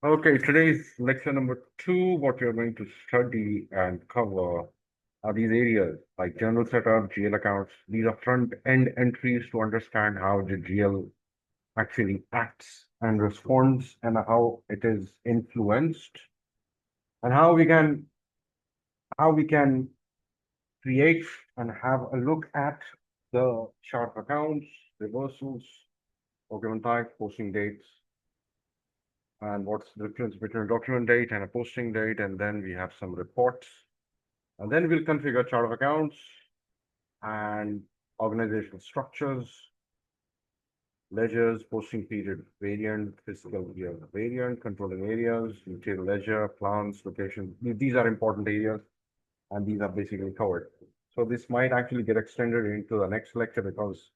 Okay, today's lecture number 2, what you're going to study and cover are these areas like general setup, GL accounts. These are front-end entries to understand how the GL actually acts and responds and how it is influenced and how we can create and have a look at the chart of accounts, reversals, document type, posting dates, and what's the difference between a document date and a posting date, and then we have some reports, and then we'll configure chart of accounts and organizational structures, ledgers, posting period variant, fiscal year variant, controlling areas, detailed ledger, plans, location. These are important areas, and these are basically covered. So this might actually get extended into the next lecture because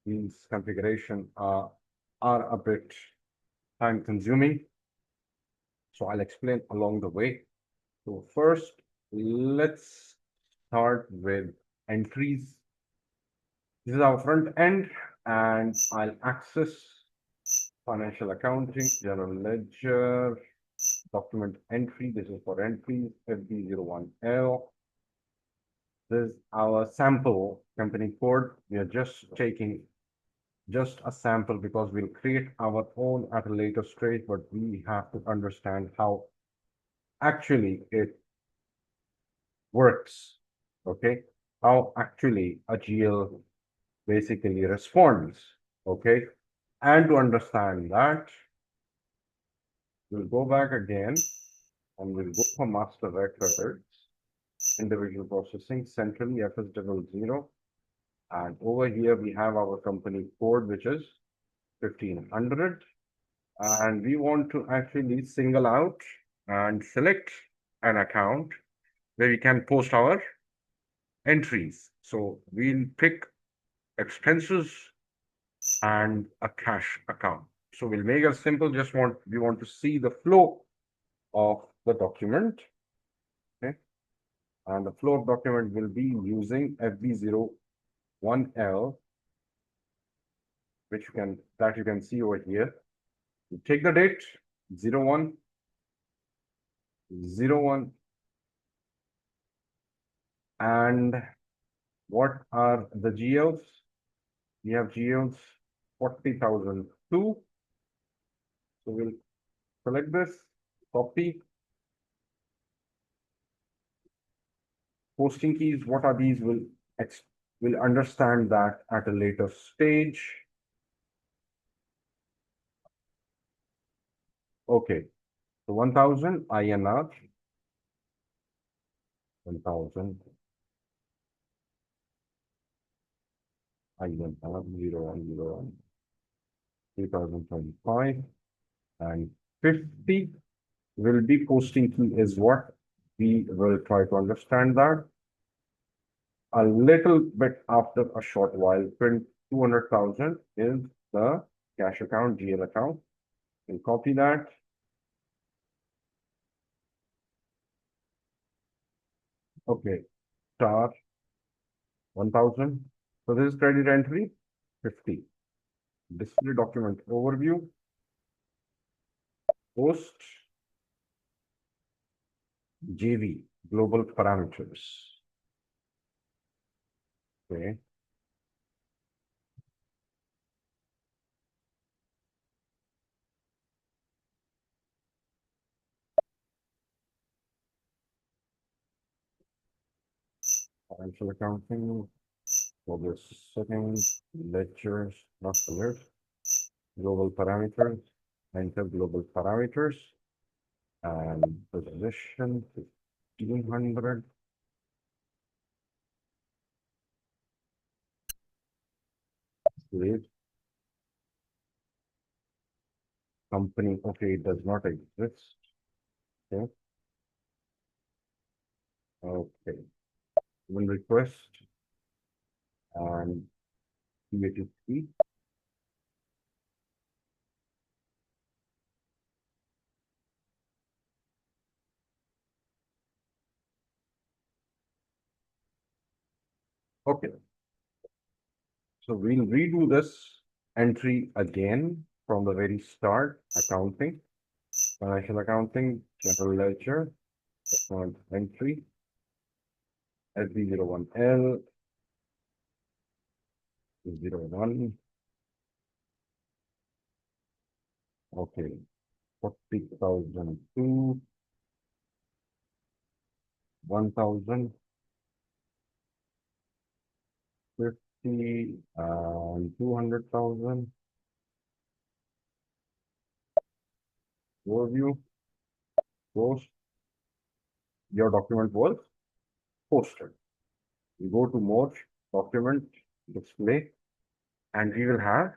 these configuration are a bit time consuming. So I'll explain along the way. So first, let's start with entries. This is our front end, and I'll access financial accounting, general ledger, document entry. This is for entries, FB01L. This is our sample company code. We are just taking just a sample because we'll create our own at a later stage, but we have to understand how actually it works. Okay, how actually a GL basically responds. Okay, and to understand that, we'll go back again and we'll go for master records, individual processing, centrally FS00. And over here we have our company code, which is 1500. And we want to actually single out and select an account where we can post our entries. So we'll pick expenses and a cash account. So we'll make it simple. We want to see the flow of the document. Okay. And the flow of document will be using FB01L, which you can see over here. You take the date 01 01, and what are the GLs? We have GLs 40,002. So we'll select this, copy. Posting keys, what are these? We'll understand that at a later stage. Okay, so 1000 INR, 1000 INR, 0101, 2025, and 50 will be posting key is what we will try to understand that a little bit after a short while. 200,000 is the cash account, GL account. We'll copy that. Okay, star 1000. So this is credit entry 50. Display document overview. Post JV global parameters. Okay. Financial accounting. Global settings. Ledgers. Not alert. Global parameters. Enter global parameters. And position 1500. Save. Company. Okay, it does not exist. Okay. Okay. Will request and creative. Okay. So we'll redo this entry again from the very start, accounting. Financial accounting, general ledger, account entry, SB01L, 01. Okay, 40,002, 1,000, 50, and 200,000. Overview, post. Your document was posted. You go to more, document, display, and we will have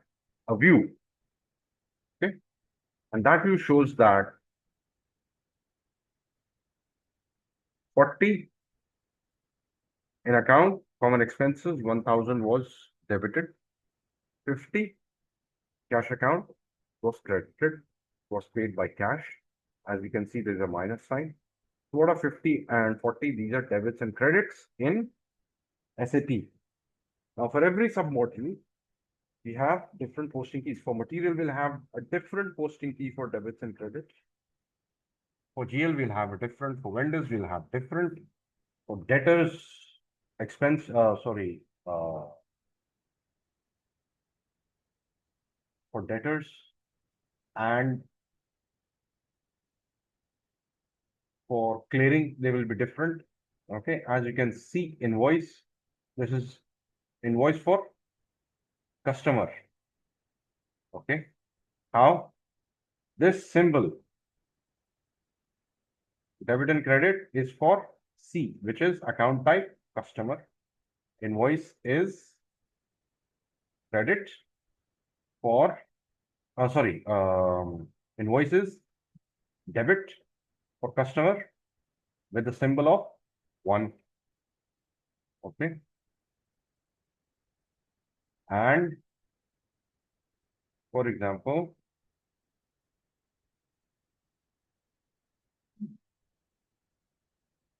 a view. Okay, and that view shows that 40 in account, common expenses, 1,000 was debited, 50 cash account was credited, was paid by cash. As we can see, there's a minus sign. So what are 50 and 40? These are debits and credits in SAP. Now, for every submodule, we have different posting keys. For material, we'll have a different posting key for debits and credits. For GL, we'll have a different. For vendors, we'll have different. For debtors, expense, for debtors and for clearing, they will be different. Okay, as you can see, invoice, this is invoice for customer. Okay, how this symbol debit and credit is for C, which is account type customer. Invoice is credit for invoice is debit for customer with the symbol of 1. Okay, and for example,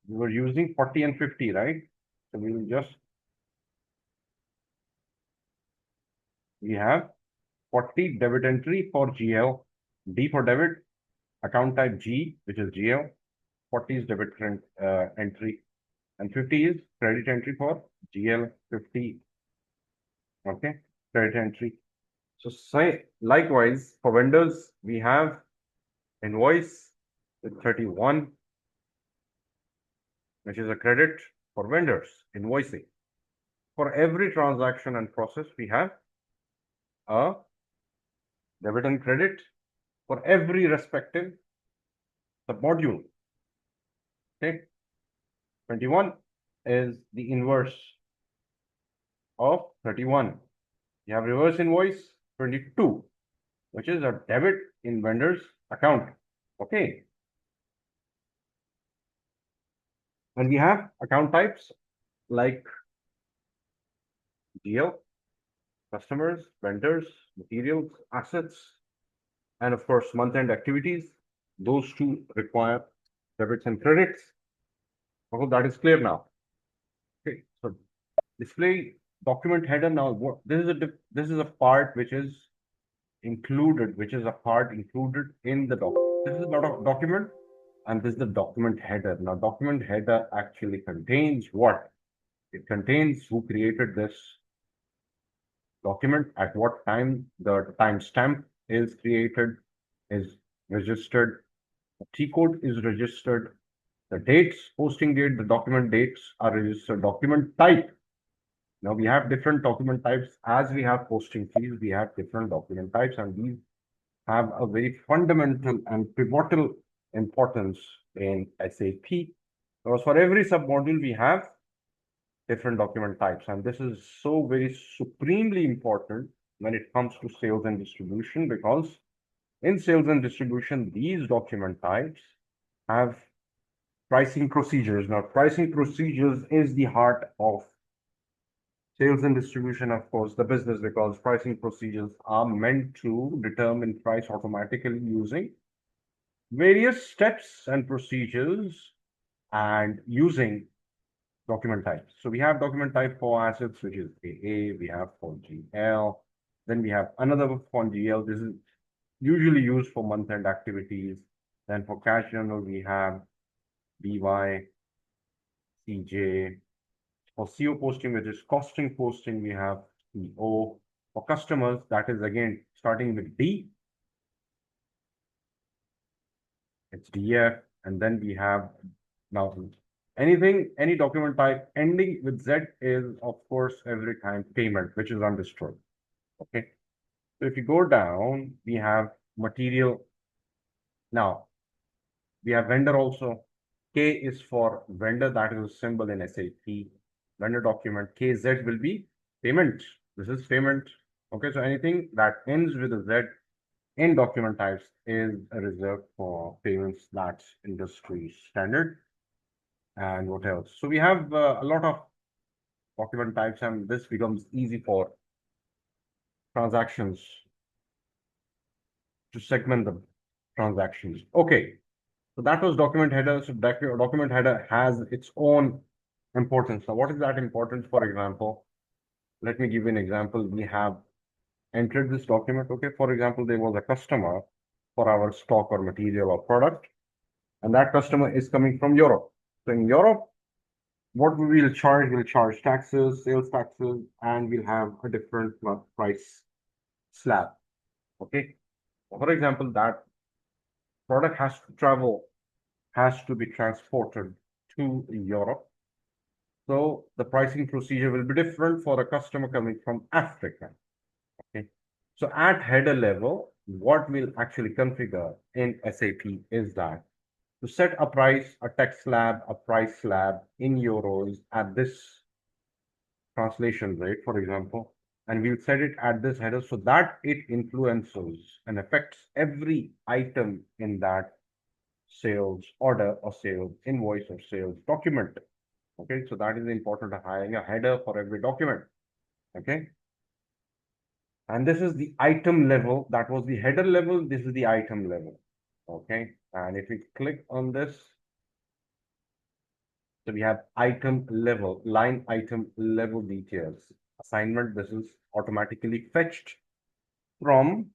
we were using 40 and 50, right? So we will just, we have 40 debit entry for GL, D for debit, account type G, which is GL, 40 is debit entry, and 50 is credit entry for GL 50. Okay, credit entry. So say likewise for vendors, we have invoice with 31, which is a credit for vendors invoicing. For every transaction and process, we have a debit and credit for every respective submodule. Okay, 21 is the inverse of 31. You have reverse invoice 22, which is a debit in vendor's account. Okay. And we have account types like GL, customers, vendors, materials, assets, and of course, month-end activities. Those two require debits and credits. I hope that is clear now. Okay, so display document header now. What this is a part which is included, a part included in the document. This is not a document, and this is the document header. Now, document header actually contains what? It contains who created this document, at what time the timestamp is created, is registered, the T code is registered, the dates, posting date, the document dates are registered, document type. Now we have different document types. As we have posting fees, we have different document types, and these have a very fundamental and pivotal importance in SAP. Because for every submodule, we have different document types, and this is so very supremely important when it comes to sales and distribution, because in sales and distribution, these document types have pricing procedures. Now, pricing procedures is the heart of sales and distribution, of course, the business, because pricing procedures are meant to determine price automatically using various steps and procedures and using document types. So we have document type for assets, which is AA, we have for GL, then we have another for GL. This is usually used for month-end activities. Then for cash journal, we have BY, CJ. For CO posting, which is costing posting, we have CO. For customers, that is again starting with D, it's DF, and then we have now any document type ending with Z is of course every time payment, which is understood. Okay. So if you go down, we have material. Now we have vendor also. K is for vendor, that is a symbol in SAP. Vendor document KZ will be payment. This is payment. Okay, so anything that ends with a Z in document types is reserved for payments. That's industry standard. And what else? So we have a lot of document types, and this becomes easy for transactions to segment the transactions. Okay, so that was document header. So document header has its own importance. Now, what is that importance? For example, let me give you an example. We have entered this document. Okay, for example, there was a customer for our stock or material or product, and that customer is coming from Europe. So in Europe, what we will charge, we'll charge taxes, sales taxes, and we'll have a different price slab. Okay. For example, that product has to travel, has to be transported to Europe. So the pricing procedure will be different for a customer coming from Africa. Okay. So at header level, what we'll actually configure in SAP is that to set a price, a text slab, a price slab in euros at this translation rate, for example, and we'll set it at this header so that it influences and affects every item in that sales order or sales invoice or sales document. Okay, so that is important to having a header for every document. Okay, and this is the item level. That was the header level. This is the item level. Okay, and if we click on this, so we have item level, line item level details. Assignment, this is automatically fetched from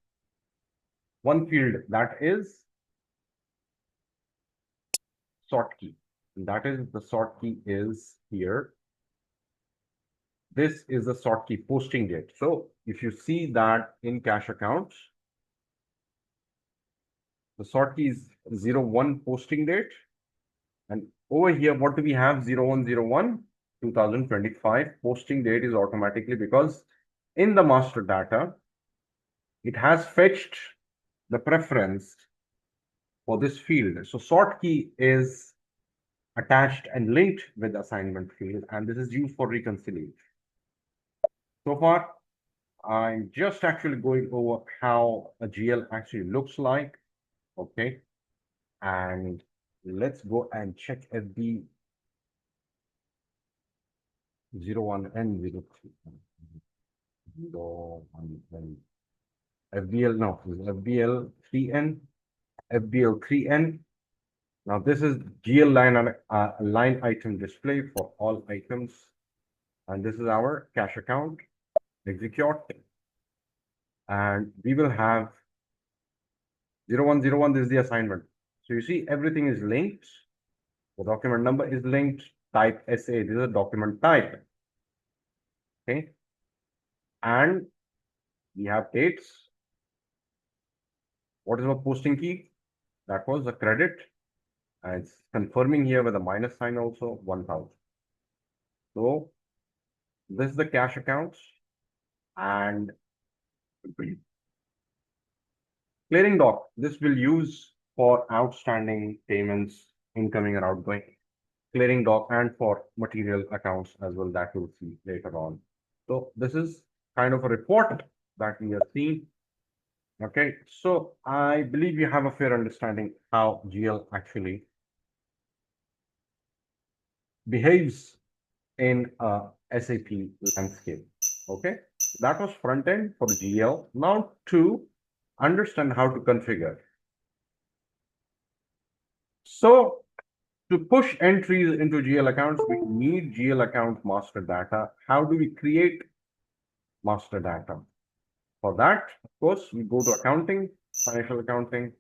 one field, that is sort key. And that is the sort key is here. This is the sort key posting date. So if you see that in cash accounts, the sort key is 01 posting date. And over here, what do we have? 0101 2025 posting date is automatically because in the master data, it has fetched the preference for this field. So sort key is attached and linked with the assignment field, and this is used for reconciliation. So far, I'm just actually going over how a GL actually looks like. Okay, and let's go and check FB 01 and 03. 01 FBL, no, this is FBL 3N, FBL 3N. Now this is GL line item display for all items, and this is our cash account. Execute, and we will have 0101. This is the assignment. So you see everything is linked. The document number is linked. Type SA. This is a document type. Okay, and we have dates. What is our posting key? That was a credit, and it's confirming here with a minus sign also 1000. So this is the cash accounts, and clearing doc. This will use for outstanding payments, incoming or outgoing. Clearing doc and for material accounts as well, that we'll see later on. So this is kind of a report that we are seeing. Okay, so I believe you have a fair understanding how GL actually behaves in a SAP landscape. Okay, that was front end for GL. Now to understand how to configure. So to push entries into GL accounts, we need GL account master data. How do we create master data? For that, of course, we go to accounting, financial accounting,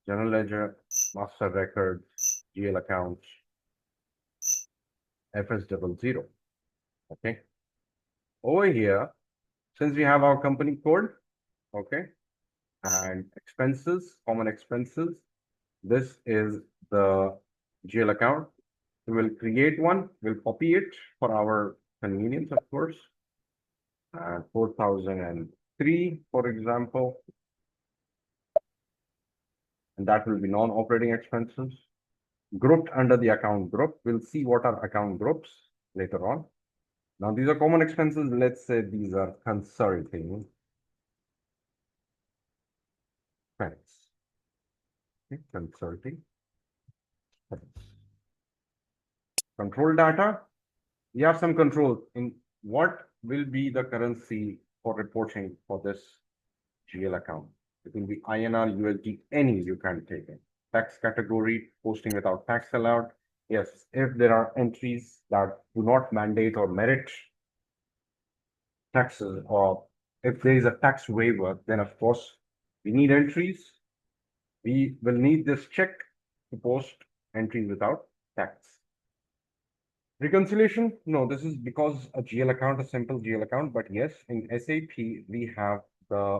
general ledger, master records, GL accounts, FS00. Okay. Over here, since we have our company code, okay, and expenses, common expenses, this is the GL account. We will create one, we'll copy it for our convenience, of course. 4003, for example, and that will be non-operating expenses. Grouped under the account group, we'll see what are account groups later on. Now, these are common expenses. Let's say these are consulting expense. Okay, consulting expense. Control data. We have some control in what will be the currency for reporting for this GL account. It will be INR, USD, any you can take it. Tax category, posting without tax allowed. Yes, if there are entries that do not mandate or merit taxes, or if there is a tax waiver, then of course we need entries. We will need this check to post entries without tax. Reconciliation? No, this is because a GL account, a simple GL account, but yes, in SAP, we have the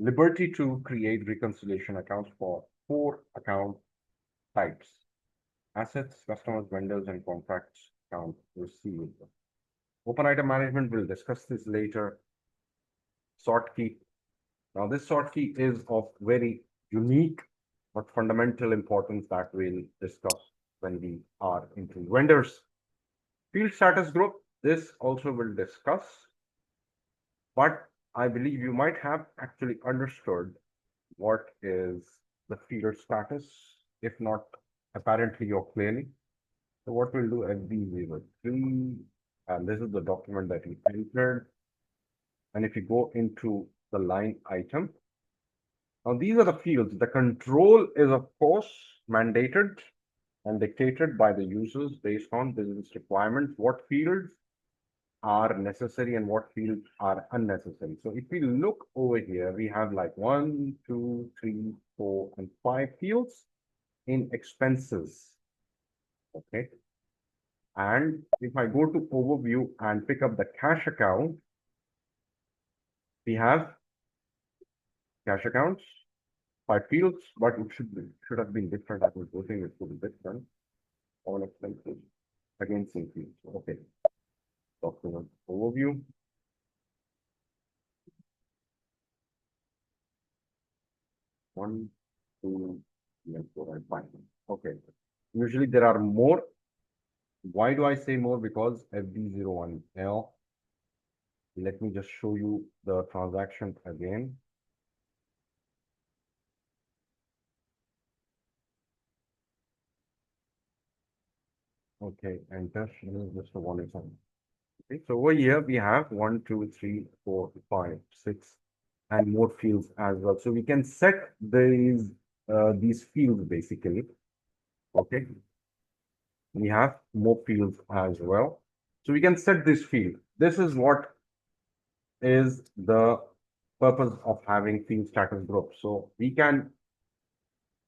liberty to create reconciliation accounts for 4 account types: assets, customers, vendors, and contracts account receivable. Open item management, we'll discuss this later. Sort key. Now, this sort key is of very unique but fundamental importance that we'll discuss when we are into vendors. Field status group, this also will discuss, but I believe you might have actually understood what is the field status, if not apparently or clearly. So what we'll do, FB03, and this is the document that we entered. And if you go into the line item, now these are the fields. The control is, of course, mandated and dictated by the users based on business requirements, what fields are necessary and what fields are unnecessary. So if we look over here, we have like 1, 2, 3, 4, and 5 fields in expenses. Okay. And if I go to overview and pick up the cash account, we have cash accounts, 5 fields, but it should have been different. I was hoping it would be different. All expenses again, same fields. Okay. Document overview. One, two, and 4, and 5. Okay. Usually there are more. Why do I say more? Because FD01L. Let me just show you the transaction again. Okay, enter. This is just the one example. Okay, so over here we have 1, 2, 3, 4, 5, 6, and more fields as well. So we can set these fields basically. Okay, we have more fields as well. So we can set this field. This is what is the purpose of having field status group. So we can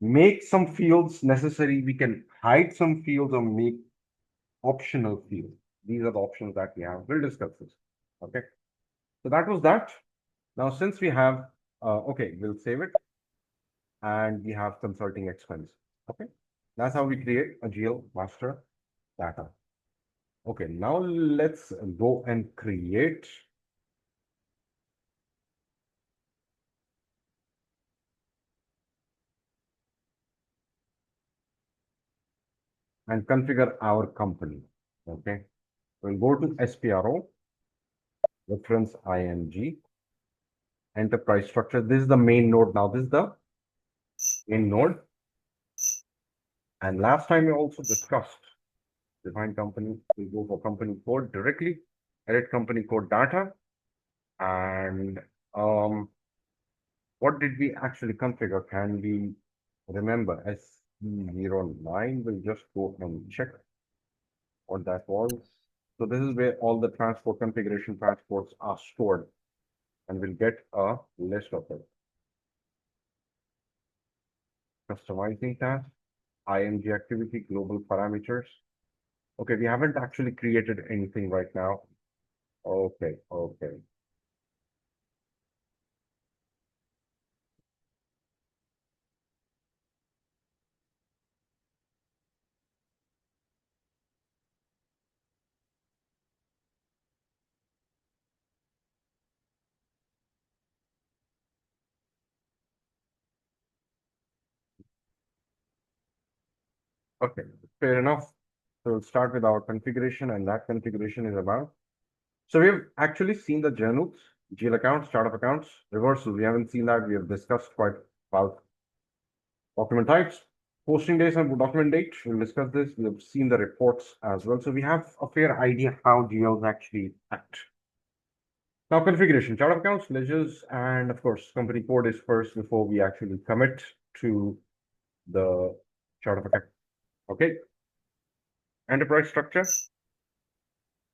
make some fields necessary. We can hide some fields or make optional fields. These are the options that we have. We'll discuss this. Okay. So that was that. Now, since we have, okay, we'll save it. And we have consulting expense. Okay. That's how we create a GL master data. Okay. Now let's go and create and configure our company. Okay. We'll go to SPRO, reference ING, enterprise structure. This is the main node. Now, this is the main node. And last time we also discussed define company. We go for company code directly, edit company code data. And what did we actually configure? Can we remember? SE09, we'll just go and check what that was. So this is where all the transport configuration transports are stored, and we'll get a list of it. customizing task, IMG activity, global parameters. Okay, we haven't actually created anything right now. Okay, okay. Okay, fair enough. So we'll start with our configuration, and that configuration is about. So we've actually seen the journals, GL accounts, chart of accounts, reversal. We haven't seen that. We have discussed quite about document types, posting dates, and document date. We'll discuss this. We have seen the reports as well. So we have a fair idea how GLs actually act. Now, configuration, chart of accounts, ledgers, and of course, company code is first before we actually commit to the chart of account. Okay. Enterprise structure,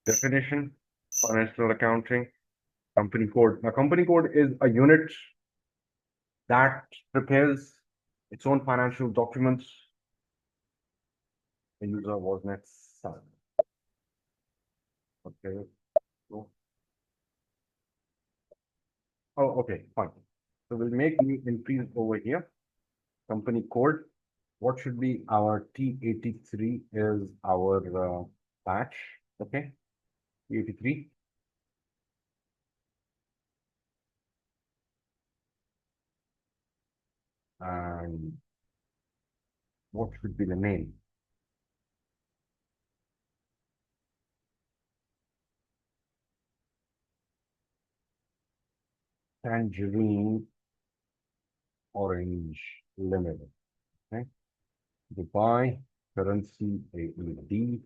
definition, financial accounting, company code. Now, company code is a unit that prepares its own financial documents. The user Vausnet. Okay. Oh, okay, fine. So we'll make new entries over here. Company code. What should be our T83 is our batch. Okay. T83. And what should be the name? Tangerine Orange Limited. Okay. Dubai currency AED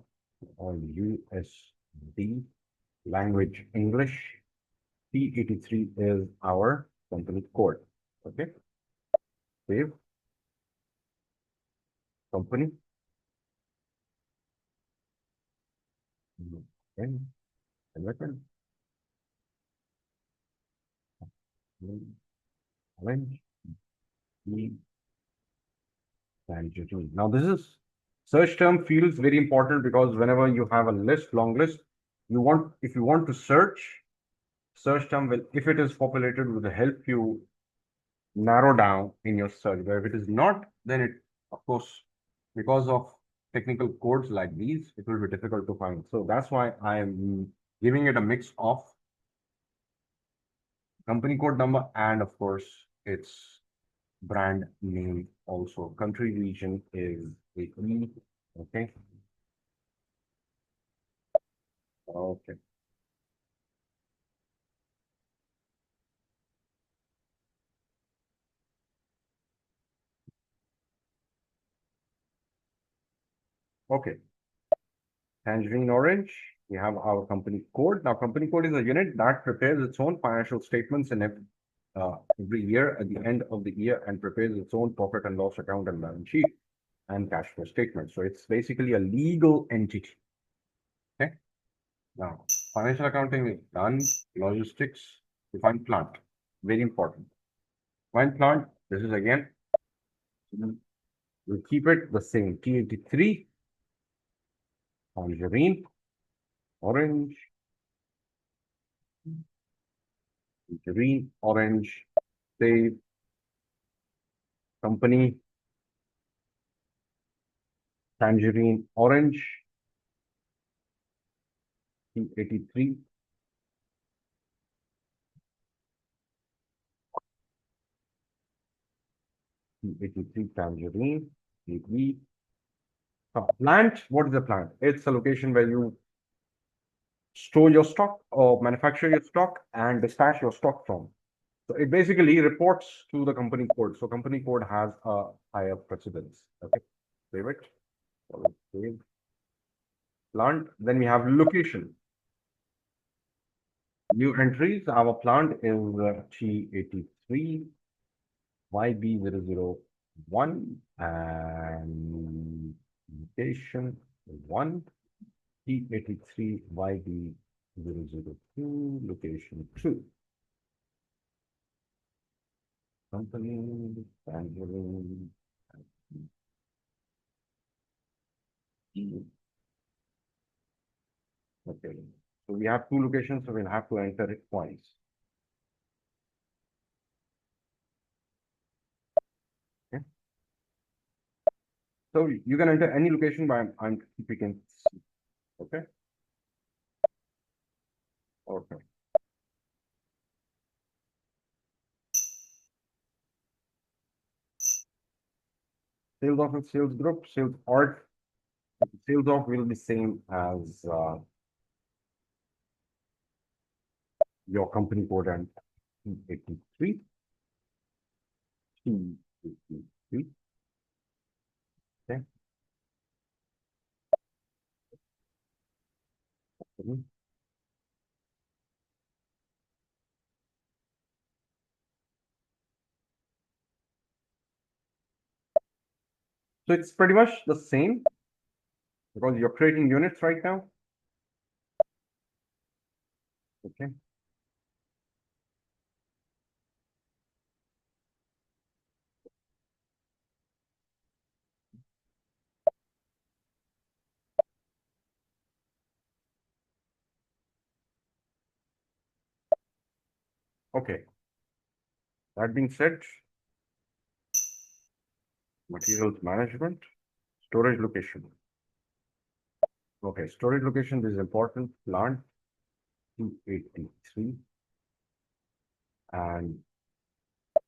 or USD. Language English. T83 is our company code. Okay. Save. Company. Okay. Converted. Orange. Tangerine. Now this is search term feels very important because whenever you have a list, long list, if you want to search term will, if it is populated, will help you narrow down in your search. But if it is not, then it, of course, because of technical codes like these, it will be difficult to find. So that's why I am giving it a mix of company code number and of course its brand name also. Country region is AE. Okay. Okay. Okay. Tangerine Orange. We have our company code. Now, company code is a unit that prepares its own financial statements in every year at the end of the year and prepares its own profit and loss account and balance sheet and cash flow statement. So it's basically a legal entity. Okay. Now, financial accounting is done. Logistics, define plant. Very important. Define plant. This is again, we'll keep it the same. T83, tangerine, orange, green, orange, save, company, tangerine, orange, T83, T83, tangerine, T3. Plant, what is a plant? It's a location where you store your stock or manufacture your stock and dispatch your stock from. So it basically reports to the company code. So company code has a higher precedence. Okay, save it. Save. Plant. Then we have location. New entries. Our plant is T83, YB001, and location 1, T83, YB002, location 2. Company, tangerine, we have two locations, so we'll have to enter it twice. Okay. So you can enter any location, but I'm keeping C. Okay. Okay. Sales of and sales group, sales art. Sales of will be same as your company code and 283. 283. Okay. So it's pretty much the same because you're creating units right now. Okay. Okay. That being said, materials management, storage location. Okay, storage location is important. Plant 283 and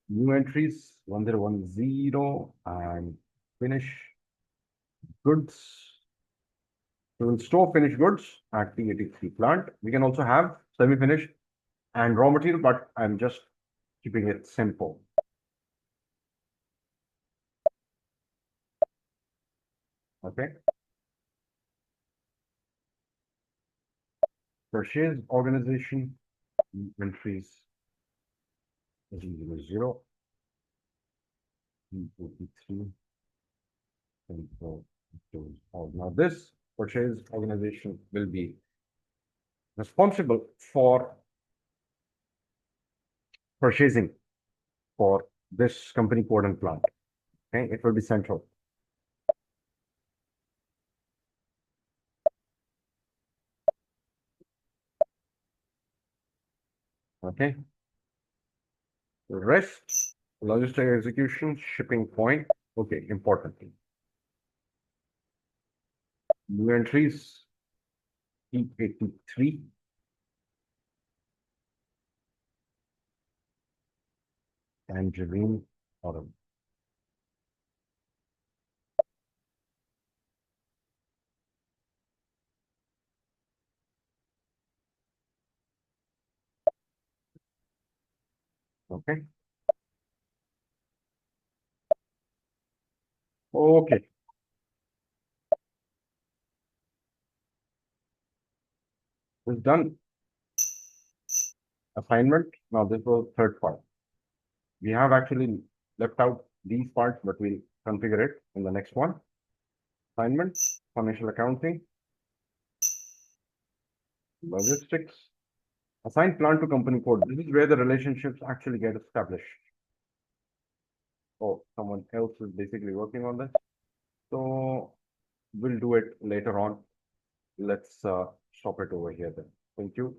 new entries 1010 and finish goods. We will store finished goods at 283 plant. We can also have semi-finished and raw material, but I'm just keeping it simple. Okay. Purchase organization entries 0, 283. Now this purchase organization will be responsible for purchasing for this company code and plant. Okay, it will be central. Okay. The rest, logistic execution, shipping point. Okay, important. New entries, 83. Tangerine autumn. Okay. Okay. It's done. Assignment. Now this was third part. We have actually left out these parts, but we'll configure it in the next one. Assignment, financial accounting, logistics, assign plant to company code. This is where the relationships actually get established. Oh, someone else is basically working on this. So we'll do it later on. Let's stop it over here then. Thank you.